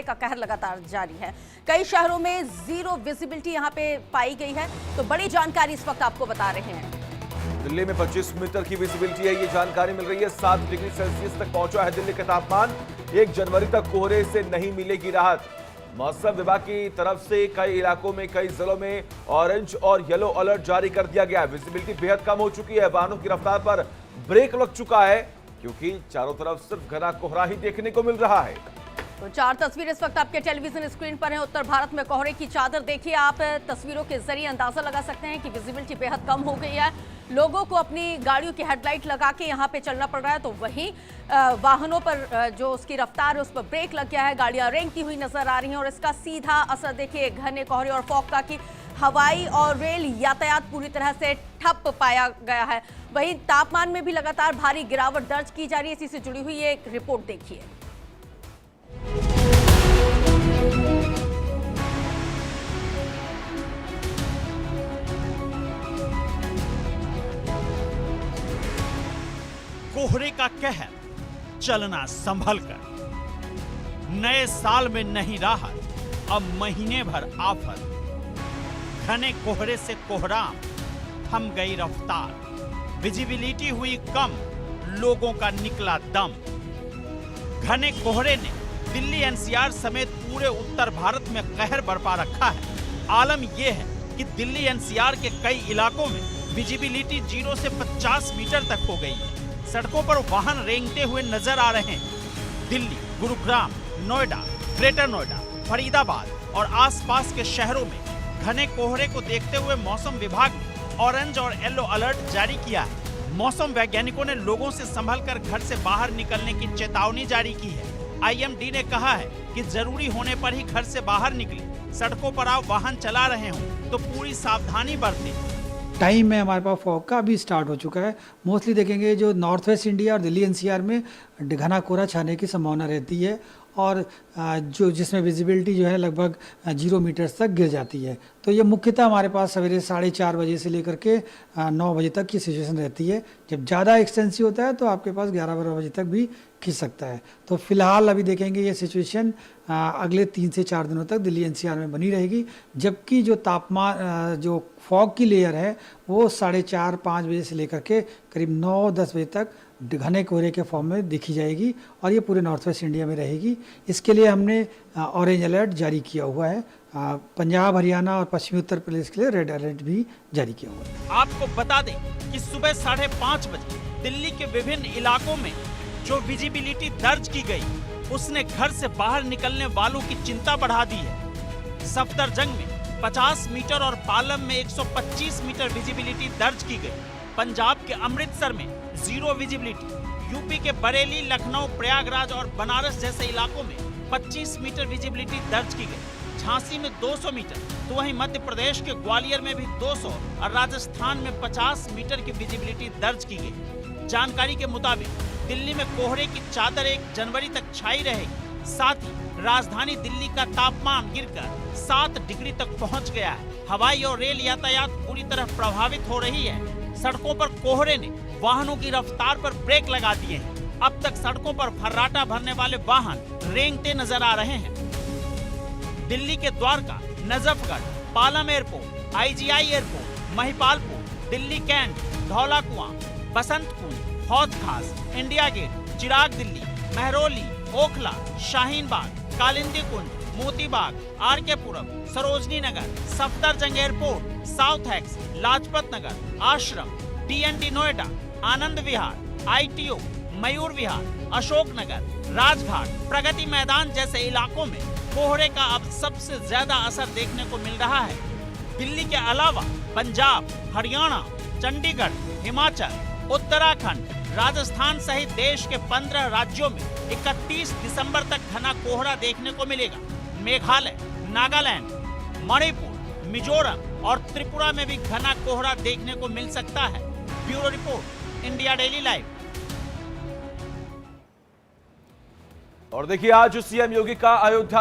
का कहर लगातार जारी है। कई शहरों में जीरो विजिबिलिटी यहां पे पाई गई है। तो बड़ी जानकारी इस वक्त आपको बता रहे हैं। दिल्ली में 25 मीटर की विजिबिलिटी है, ये जानकारी मिल रही है। 7 डिग्री सेल्सियस तक पहुंचा है दिल्ली का तापमान। 1 जनवरी तक कोहरे से नहीं मिलेगी राहत। मौसम विभाग की तरफ से कई इलाकों में, कई जिलों में ऑरेंज और येलो अलर्ट जारी कर दिया गया है। विजिबिलिटी बेहद कम हो चुकी है। वाहनों की रफ्तार पर ब्रेक लग चुका है क्योंकि चारों तरफ सिर्फ घना कोहरा ही देखने को मिल रहा है। तो 4 तस्वीरें इस वक्त आपके टेलीविजन स्क्रीन पर हैं। उत्तर भारत में कोहरे की चादर देखिए। आप तस्वीरों के जरिए अंदाजा लगा सकते हैं कि विजिबिलिटी बेहद कम हो गई है। लोगों को अपनी गाड़ियों की हेडलाइट लगा के यहाँ पे चलना पड़ रहा है। तो वहीं वाहनों पर जो उसकी रफ्तार है उस पर ब्रेक लग गया है। गाड़ियां रेंगती हुई नजर आ रही हैं और इसका सीधा असर देखिए घने कोहरे और फॉग का कि हवाई और रेल यातायात पूरी तरह से ठप पाया गया है। वहीं तापमान में भी लगातार भारी गिरावट दर्ज की जा रही है। इसी से जुड़ी हुई एक रिपोर्ट देखिए। कोहरे का कहर, चलना संभल कर। नए साल में नहीं राहत, अब महीने भर आफत। घने कोहरे से कोहराम, थम गई रफ्तार। विजिबिलिटी हुई कम, लोगों का निकला दम। घने कोहरे ने दिल्ली एनसीआर समेत पूरे उत्तर भारत में कहर बरपा रखा है। आलम यह है कि दिल्ली एनसीआर के कई इलाकों में विजिबिलिटी 0 से 50 मीटर तक हो गई है। सड़कों पर वाहन रेंगते हुए नजर आ रहे हैं। दिल्ली, गुरुग्राम, नोएडा, ग्रेटर नोएडा, फरीदाबाद और आसपास के शहरों में घने कोहरे को देखते हुए मौसम विभाग ने ऑरेंज और येलो अलर्ट जारी किया है। मौसम वैज्ञानिकों ने लोगों से संभलकर घर से बाहर निकलने की चेतावनी जारी की है। आईएमडी ने कहा है कि जरूरी होने पर ही घर से बाहर निकले। सड़कों पर आप वाहन चला रहे हो तो पूरी सावधानी बरतें। टाइम में हमारे पास फॉग का अभी स्टार्ट हो चुका है। मोस्टली देखेंगे जो नॉर्थ वेस्ट इंडिया और दिल्ली एनसीआर में घना कोहरा छाने की संभावना रहती है और जो जिसमें विजिबिलिटी जो है लगभग 0 मीटर्स तक गिर जाती है। तो ये मुख्यतः हमारे पास सवेरे 4:30 बजे से लेकर के 9 बजे तक की सिचुएशन रहती है। जब ज़्यादा एक्सटेंसिव होता है तो आपके पास 11-12 बजे तक भी खिंच सकता है। तो फिलहाल अभी देखेंगे ये सिचुएशन अगले 3 से 4 दिनों तक दिल्ली एनसीआर में बनी रहेगी। जबकि जो तापमान जो फॉग की लेयर है वो 4:30-5 बजे से लेकर के करीब 9-10 बजे तक घने कोहरे के फॉर्म में दिखी जाएगी और ये पूरे नॉर्थ वेस्ट इंडिया में रहेगी। इसके लिए हमने ऑरेंज अलर्ट जारी किया हुआ है। पंजाब, हरियाणा और पश्चिमी उत्तर प्रदेश के लिए रेड अलर्ट भी जारी किया हुआ है। आपको बता दें कि सुबह 5:30 बजे दिल्ली के विभिन्न इलाकों में जो विजिबिलिटी दर्ज की गई उसने घर से बाहर निकलने वालों की चिंता बढ़ा दी है। सफदरजंग में 50 मीटर और पालम में 125 मीटर विजिबिलिटी दर्ज की गई। पंजाब के अमृतसर में 0 विजिबिलिटी, यूपी के बरेली, लखनऊ, प्रयागराज और बनारस जैसे इलाकों में 25 मीटर विजिबिलिटी दर्ज की गई। झांसी में 200 मीटर, तो वहीं मध्य प्रदेश के ग्वालियर में भी 200 और राजस्थान में 50 मीटर की विजिबिलिटी दर्ज की गई। जानकारी के मुताबिक दिल्ली में कोहरे की चादर 1 जनवरी तक छाई रहेगी। साथ ही राजधानी दिल्ली का तापमान गिरकर 7 डिग्री तक पहुंच गया है। हवाई और रेल यातायात पूरी तरह प्रभावित हो रही है। सड़कों पर कोहरे ने वाहनों की रफ्तार पर ब्रेक लगा दिए हैं। अब तक सड़कों पर फर्राटा भरने वाले वाहन रेंगते नजर आ रहे हैं। दिल्ली के Dwarka, Najafgarh, Palam airport, IGI airport, Mahipalpur, Delhi Cantt, Dhaula Kuan, Basant Kunj, Hauz Khas, India Gate, Chirag Delhi, Mehrauli, Okhla, Shaheen Bagh, Kalindi Kunj, Motibagh, RK Puram, Sarojini Nagar, Safdarjung airport, South Ex, Lajpat Nagar, Ashram, DNT Noida, Anand Vihar, ITO, Mayur Vihar, Ashok Nagar, Rajghat, Pragati Maidan जैसे इलाकों में कोहरे का अब सबसे ज्यादा असर देखने को मिल रहा है। दिल्ली के अलावा पंजाब, हरियाणा, चंडीगढ़, हिमाचल, उत्तराखंड, राजस्थान सहित देश के 15 राज्यों में 31 दिसंबर तक घना कोहरा देखने को मिलेगा। मेघालय, नागालैंड, मणिपुर, मिजोरम और त्रिपुरा में भी घना कोहरा देखने को मिल सकता है। Bureau report, India daily live. और देखिए आज सीएम योगी का अयोध्या